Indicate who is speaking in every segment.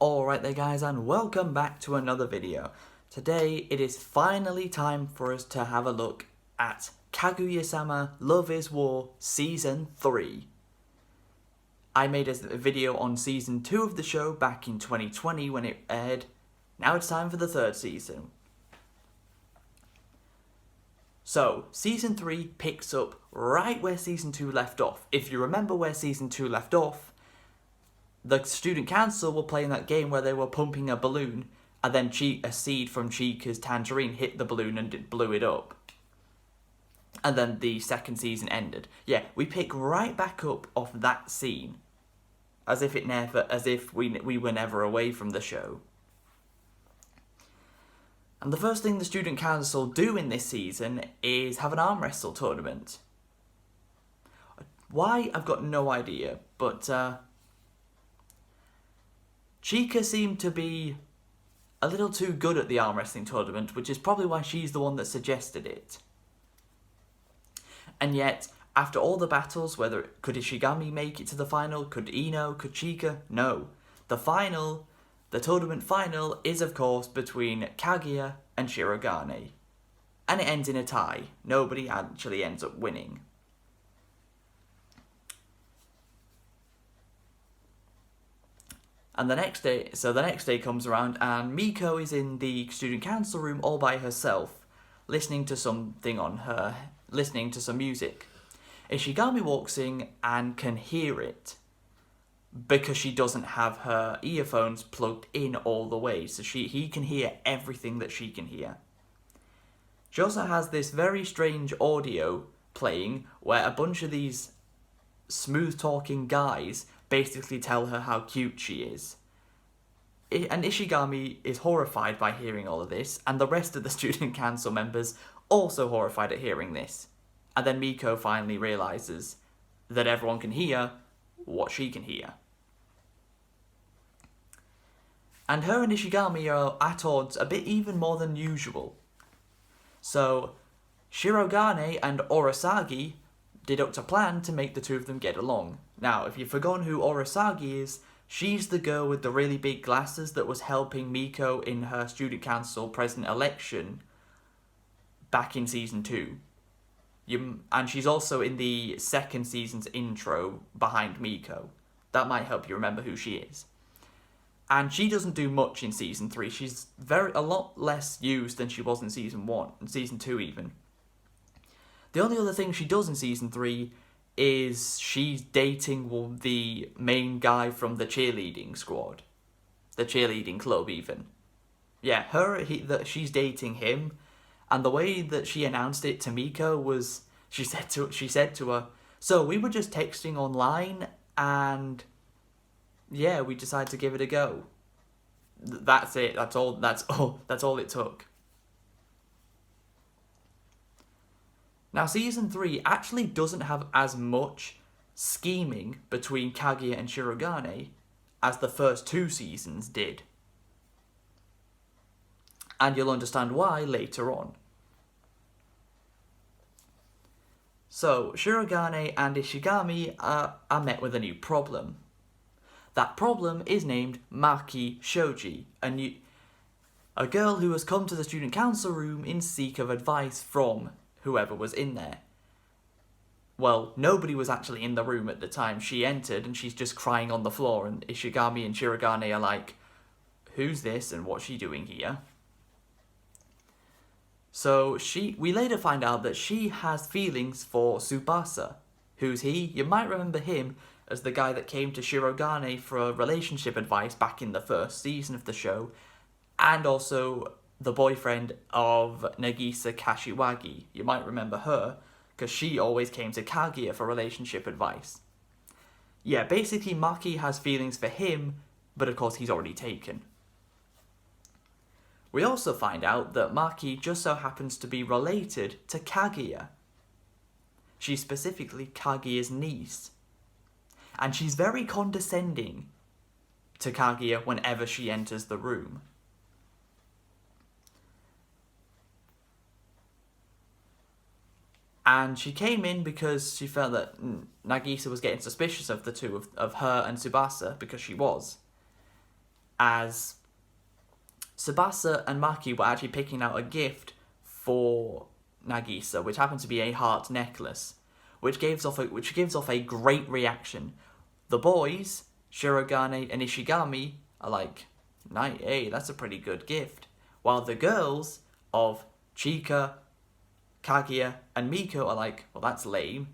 Speaker 1: Alright there guys, and welcome back to another video. Today it is finally time for us to have a look at Kaguya-Sama Love is War Season 3. I made a video on Season 2 of the show back in 2020 when it aired. Now it's time for the third season. So, Season 3 picks up right where Season 2 left off. If you remember where Season 2 left off, the student council were playing that game where they were pumping a balloon, and then a seed from Chika's tangerine hit the balloon and it blew it up. And then the second season ended. Yeah, we pick right back up off that scene, as if we were never away from the show. And the first thing the student council do in this season is have an arm wrestle tournament. Why? I've got no idea, but Chika seemed to be a little too good at the arm wrestling tournament, which is probably why she's the one that suggested it. And yet, after all the battles, could Ishigami make it to the final? Could Ino? Could Chika? No. The tournament final is of course between Kaguya and Shirogane. And it ends in a tie. Nobody actually ends up winning. And the next day comes around and Miko is in the student council room all by herself, listening to some music. Ishigami walks in and can hear it, because she doesn't have her earphones plugged in all the way, so he can hear everything that she can hear. She also has this very strange audio playing where a bunch of these smooth-talking guys basically tell her how cute she is. And Ishigami is horrified by hearing all of this, and the rest of the student council members also horrified at hearing this. And then Miko finally realises that everyone can hear what she can hear. And her and Ishigami are at odds a bit even more than usual. So, Shirogane and Orasagi deduct a plan to make the two of them get along. Now, if you've forgotten who Orasagi is, she's the girl with the really big glasses that was helping Miko in her student council president election back in Season 2. And she's also in the second season's intro behind Miko. That might help you remember who she is. And she doesn't do much in Season 3. She's a lot less used than she was in Season 1, and Season 2 even. The only other thing she does in Season 3 is she's dating the main guy from the cheerleading squad. The cheerleading club, even. Yeah, she's dating him, and the way that she announced it to Miko was, she said to her, "So we were just texting online, and yeah, we decided to give it a go." That's it. That's all it took. Now, Season 3 actually doesn't have as much scheming between Kaguya and Shirogane as the first two seasons did. And you'll understand why later on. So, Shirogane and Ishigami are met with a new problem. That problem is named Maki Shoji, a girl who has come to the student council room in seek of advice from whoever was in there. Well, nobody was actually in the room at the time she entered, and she's just crying on the floor, and Ishigami and Shirogane are like, "Who's this and what's she doing here?" So we later find out that she has feelings for Tsubasa. Who's he? You might remember him as the guy that came to Shirogane for relationship advice back in the first season of the show, and also the boyfriend of Nagisa Kashiwagi. You might remember her, because she always came to Kaguya for relationship advice. Yeah, basically Maki has feelings for him, but of course he's already taken. We also find out that Maki just so happens to be related to Kaguya. She's specifically Kaguya's niece. And she's very condescending to Kaguya whenever she enters the room. And she came in because she felt that Nagisa was getting suspicious of the two, of her and Tsubasa, because she was. as Tsubasa and Maki were actually picking out a gift for Nagisa, which happened to be a heart necklace, which gives off a great reaction. The boys, Shirogane and Ishigami, are like, hey, that's a pretty good gift. While the girls of Chika, Kaguya, and Miko are like, well, that's lame.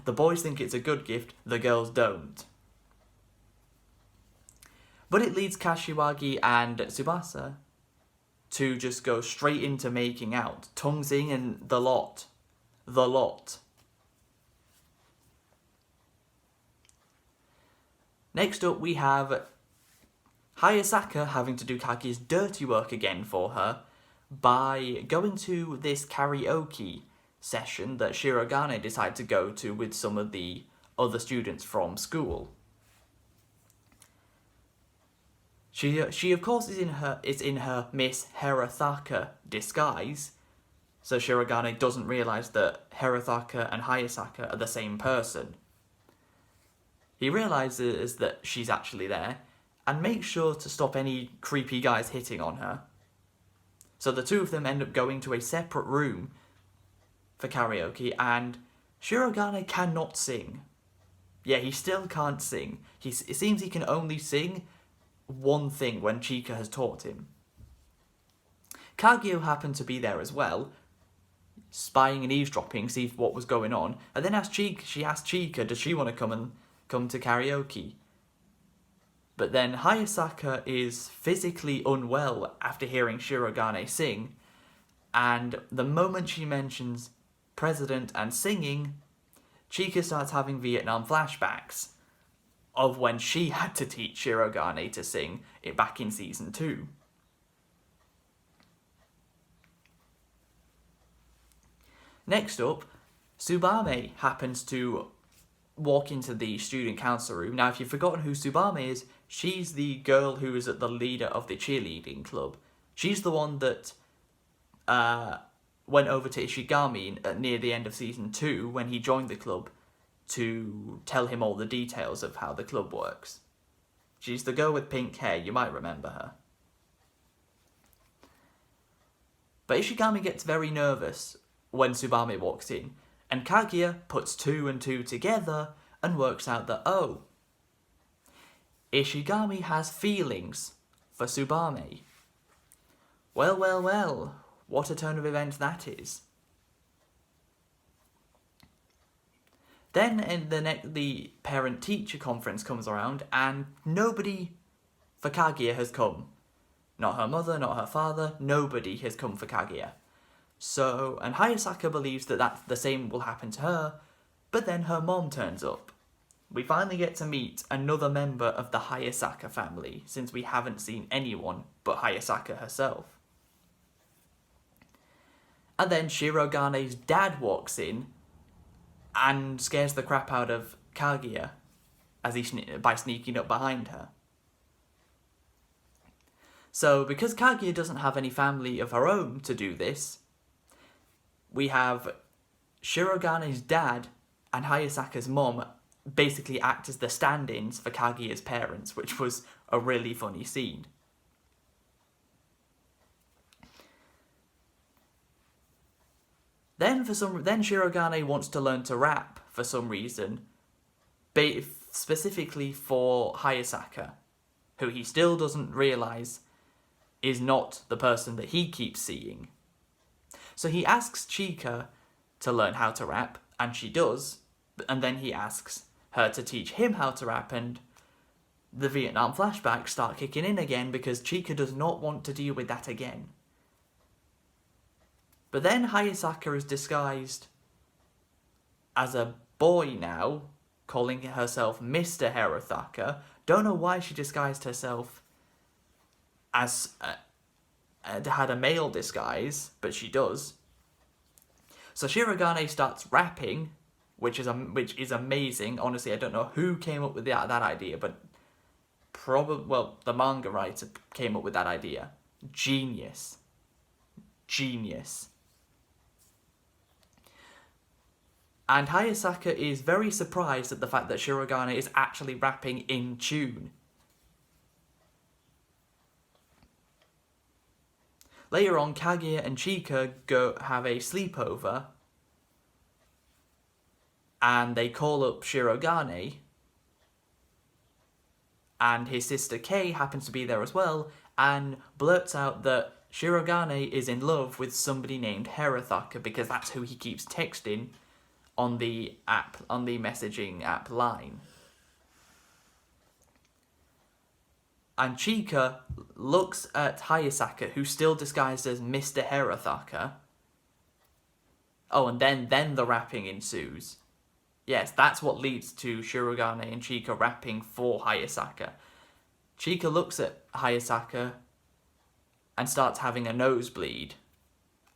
Speaker 1: The boys think it's a good gift, the girls don't. But it leads Kashiwagi and Tsubasa to just go straight into making out. Tongue singing the lot. The lot. Next up we have Hayasaka having to do Kaguya's dirty work again for her by going to this karaoke session that Shirogane decided to go to with some of the other students from school. She of course is in her Miss Hirotaka disguise, so Shirogane doesn't realise that Hirotaka and Hayasaka are the same person. He realises that she's actually there and makes sure to stop any creepy guys hitting on her. So the two of them end up going to a separate room for karaoke, and Shirogane cannot sing. Yeah, he still can't sing. It seems he can only sing one thing when Chika has taught him. Kaguya happened to be there as well, spying and eavesdropping, see what was going on, and then she asked Chika, does she want to come to karaoke? But then Hayasaka is physically unwell after hearing Shirogane sing, and the moment she mentions president and singing, Chika starts having Vietnam flashbacks of when she had to teach Shirogane to sing it back in season 2. Next up, Tsubame happens to walk into the student council room. Now, if you've forgotten who Tsubame is, she's the girl who is the leader of the cheerleading club. She's the one that went over to Ishigami near the end of season 2 when he joined the club to tell him all the details of how the club works. She's the girl with pink hair, you might remember her. But Ishigami gets very nervous when Tsubame walks in, and Kaguya puts 2 and 2 together and works out that, Ishigami has feelings for Tsubame. Well, what a turn of events that is. Then the parent-teacher conference comes around, and nobody for Kaguya has come. Not her mother, not her father, nobody has come for Kaguya. So, and Hayasaka believes that the same will happen to her, but then her mom turns up. We finally get to meet another member of the Hayasaka family, since we haven't seen anyone but Hayasaka herself. And then Shirogane's dad walks in and scares the crap out of Kaguya by sneaking up behind her. So, because Kaguya doesn't have any family of her own to do this, we have Shirogane's dad and Hayasaka's mom basically act as the stand-ins for Kaguya's parents, which was a really funny scene. Then Shirogane wants to learn to rap for some reason, specifically for Hayasaka, who he still doesn't realise is not the person that he keeps seeing. So he asks Chika to learn how to rap, and she does, and then he asks her to teach him how to rap, and the Vietnam flashbacks start kicking in again because Chika does not want to deal with that again. But then Hayasaka is disguised as a boy now, calling herself Mr. Hirotaka. Don't know why she disguised herself as had a male disguise, but she does. So Shirogane starts rapping, which is amazing. Honestly, I don't know who came up with that idea, but the manga writer came up with that idea. Genius. And Hayasaka is very surprised at the fact that Shirogane is actually rapping in tune. Later on, Kaguya and Chika go have a sleepover, and they call up Shirogane, and his sister Kei happens to be there as well, and blurts out that Shirogane is in love with somebody named Hayasaka, because that's who he keeps texting on the messaging app line. And Chika looks at Hayasaka, who's still disguised as Mr. Hayasaka. Oh, and then the rapping ensues. Yes, that's what leads to Shirogane and Chika rapping for Hayasaka. Chika looks at Hayasaka and starts having a nosebleed.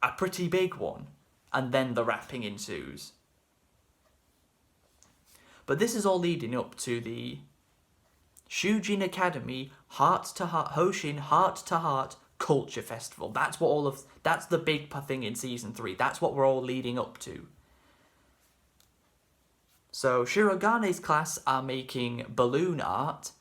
Speaker 1: A pretty big one. And then the rapping ensues. But this is all leading up to the Shujin Academy Hoshin Heart Culture Festival. That's the big thing in season 3. That's what we're all leading up to. So Shirogane's class are making balloon art.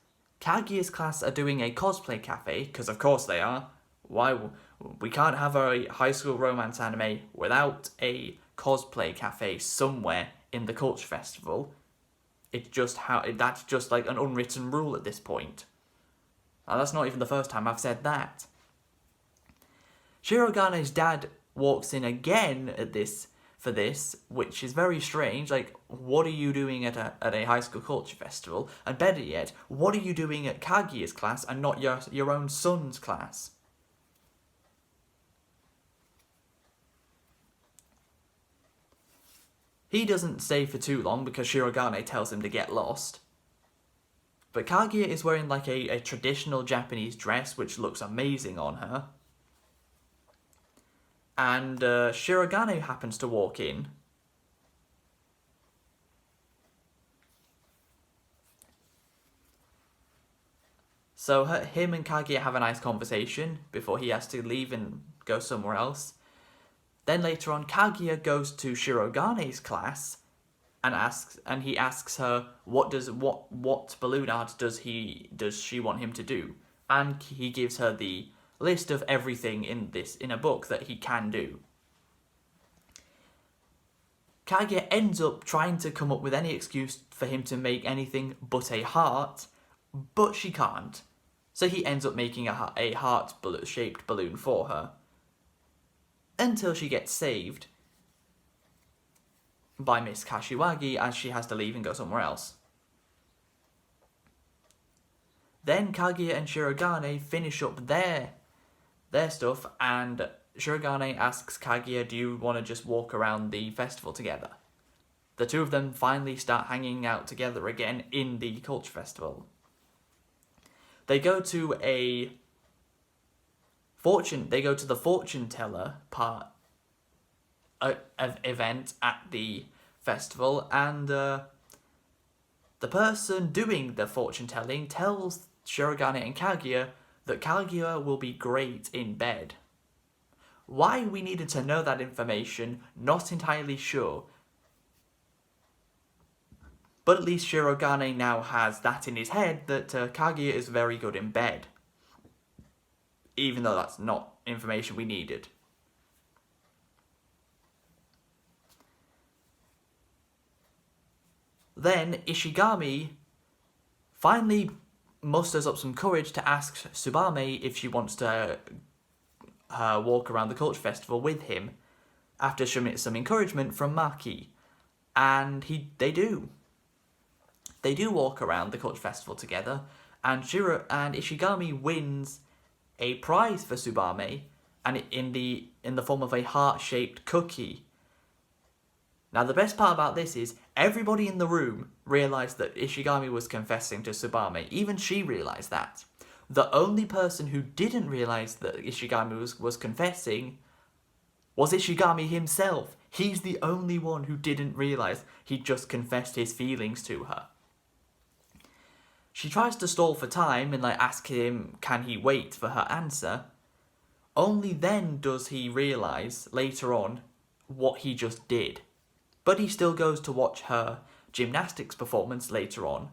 Speaker 1: Kaguya's class are doing a cosplay cafe, because of course they are. We can't have a high school romance anime without a cosplay cafe somewhere in the culture festival. That's just like an unwritten rule at this point. And that's not even the first time I've said that. Shirogane's dad walks in again for this, which is very strange. Like, what are you doing at a high school culture festival? And better yet, what are you doing at Kaguya's class and not your own son's class? He doesn't stay for too long because Shirogane tells him to get lost. But Kaguya is wearing like a traditional Japanese dress, which looks amazing on her. And Shirogane happens to walk in. So him and Kaguya have a nice conversation before he has to leave and go somewhere else. Then later on, Kaguya goes to Shirogane's class and he asks her what balloon art does she want him to do, and he gives her the list of everything in a book that he can do. Kaguya ends up trying to come up with any excuse for him to make anything but a heart, but she can't. So he ends up making a heart-shaped balloon for her. Until she gets saved by Miss Kashiwagi as she has to leave and go somewhere else. Then Kaguya and Shirogane finish up their stuff, and Shirogane asks Kaguya, do you want to just walk around the festival together? The two of them finally start hanging out together again in the culture festival. They go to the fortune teller part of event at the festival, and the person doing the fortune telling tells Shirogane and Kaguya that Kaguya will be great in bed. Why we needed to know that information, not entirely sure. But at least Shirogane now has that in his head that Kaguya is very good in bed. Even though that's not information we needed. Then Ishigami finally musters up some courage to ask Tsubame if she wants to walk around the culture festival with him after some encouragement from Maki. And they do. They do walk around the culture festival together, and Ishigami wins a prize for Tsubame, and in the form of a heart-shaped cookie. Now the best part about this is everybody in the room realised that Ishigami was confessing to Tsubame. Even she realised that. The only person who didn't realise that Ishigami was confessing was Ishigami himself. He's the only one who didn't realise he'd just confessed his feelings to her. She tries to stall for time and ask him can he wait for her answer. Only then does he realise later on what he just did. But he still goes to watch her gymnastics performance later on.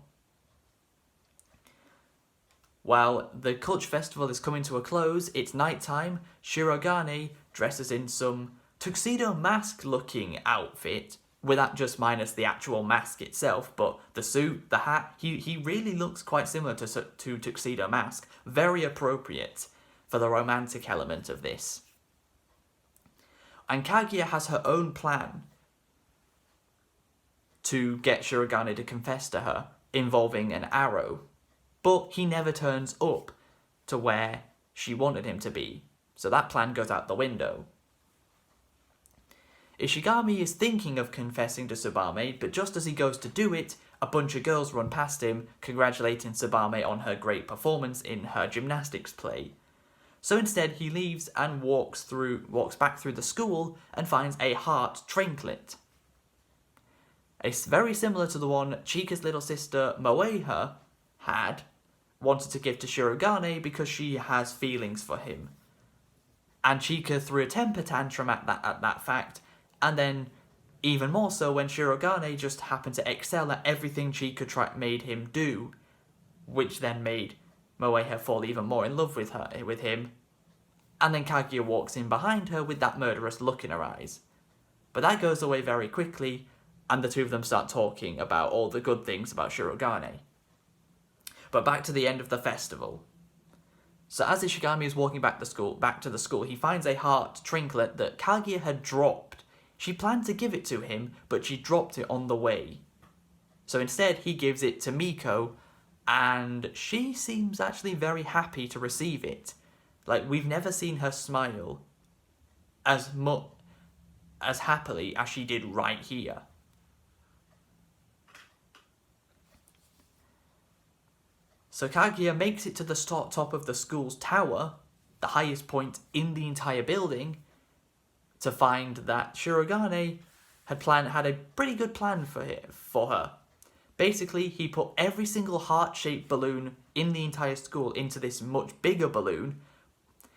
Speaker 1: While the culture festival is coming to a close, it's nighttime. Shirogane dresses in some tuxedo mask looking outfit, with that just minus the actual mask itself, but the suit, the hat, he really looks quite similar to Tuxedo Mask. Very appropriate for the romantic element of this. And Kaguya has her own plan to get Shirogane to confess to her, involving an arrow. But he never turns up to where she wanted him to be, so that plan goes out the window. Ishigami is thinking of confessing to Tsubame, but just as he goes to do it, a bunch of girls run past him, congratulating Tsubame on her great performance in her gymnastics play. So instead, he leaves and walks back through the school and finds a heart trinket. It's very similar to the one Chika's little sister Moeha wanted to give to Shirogane because she has feelings for him. And Chika threw a temper tantrum at that fact, and then even more so when Shirogane just happened to excel at everything Chika made him do, which then made Moeha fall even more in love with him. And then Kaguya walks in behind her with that murderous look in her eyes. But that goes away very quickly, and the two of them start talking about all the good things about Shirogane. But back to the end of the festival. So as Ishigami is walking back to the school, he finds a heart trinket that Kaguya had dropped. She planned to give it to him, but she dropped it on the way. So instead, he gives it to Miko, and she seems actually very happy to receive it. Like, we've never seen her smile as happily as she did right here. So Kaguya makes it to the top of the school's tower, the highest point in the entire building, to find that Shirogane had a pretty good plan for her. Basically, he put every single heart-shaped balloon in the entire school into this much bigger balloon.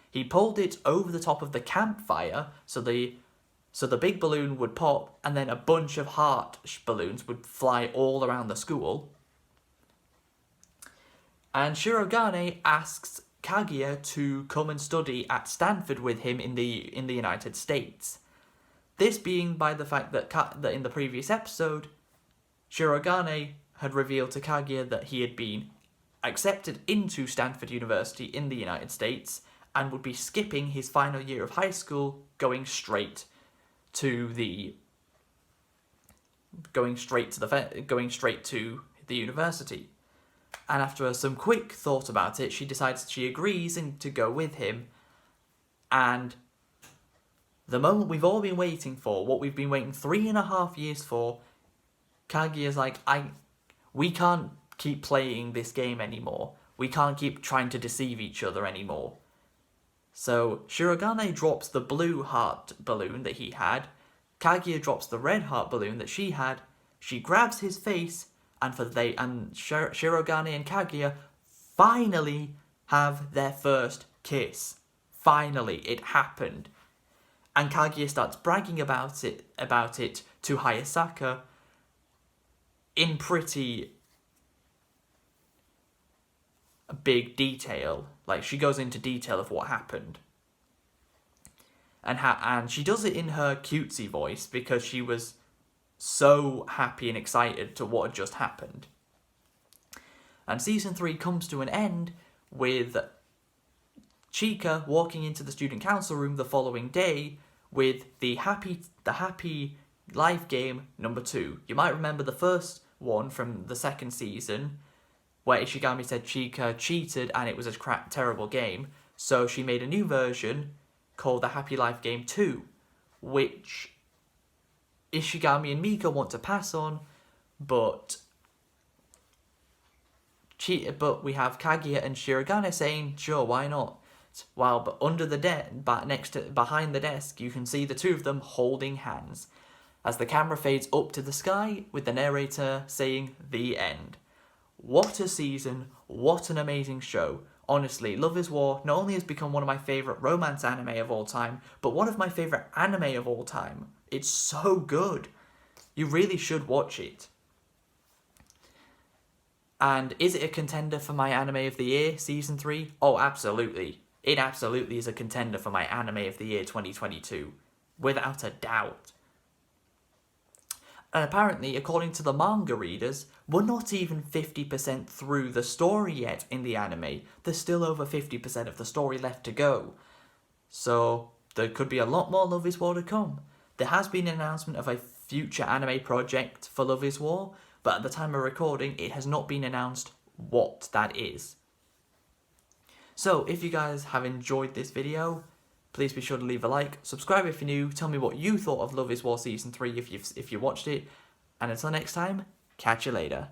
Speaker 1: He pulled it over the top of the campfire, so the big balloon would pop, and then a bunch of heart balloons would fly all around the school. And Shirogane asks Kaguya to come and study at Stanford with him in the United States. This being by the fact that in the previous episode, Shirogane had revealed to Kaguya that he had been accepted into Stanford University in the United States and would be skipping his final year of high school, going straight to the university. And after some quick thought about it, she decides she agrees to go with him. And the moment we've all been waiting for, what we've been waiting 3.5 years for, Kaguya's like, we can't keep playing this game anymore. We can't keep trying to deceive each other anymore. So Shirogane drops the blue heart balloon that he had. Kaguya drops the red heart balloon that she had. She grabs his face, and Shirogane and Kaguya finally have their first kiss. Finally, it happened. And Kaguya starts bragging about it to Hayasaka in pretty big detail. Like, she goes into detail of what happened. And she does it in her cutesy voice because she was so happy and excited to what had just happened. And season 3 comes to an end with Chika walking into the student council room the following day with the happy life game number 2. You might remember the first one from the second season where Ishigami said Chika cheated and it was a terrible game. So she made a new version called the Happy Life Game 2, which Ishigami and Miko want to pass on, but we have Kaguya and Shirogane saying, sure, why not? Well, but behind the desk, you can see the two of them holding hands, as the camera fades up to the sky with the narrator saying, the end. What a season, what an amazing show. Honestly, Love is War not only has become one of my favourite romance anime of all time, but one of my favourite anime of all time. It's so good. You really should watch it. And is it a contender for my anime of the year, season 3? Oh, absolutely. It absolutely is a contender for my anime of the year 2022. Without a doubt. And apparently, according to the manga readers, we're not even 50% through the story yet in the anime. There's still over 50% of the story left to go. So, there could be a lot more Love is War to come. There has been an announcement of a future anime project for Love is War, but at the time of recording, it has not been announced what that is. So, if you guys have enjoyed this video, please be sure to leave a like, subscribe if you're new, tell me what you thought of Love is War Season 3 if you watched it, and until next time, catch you later.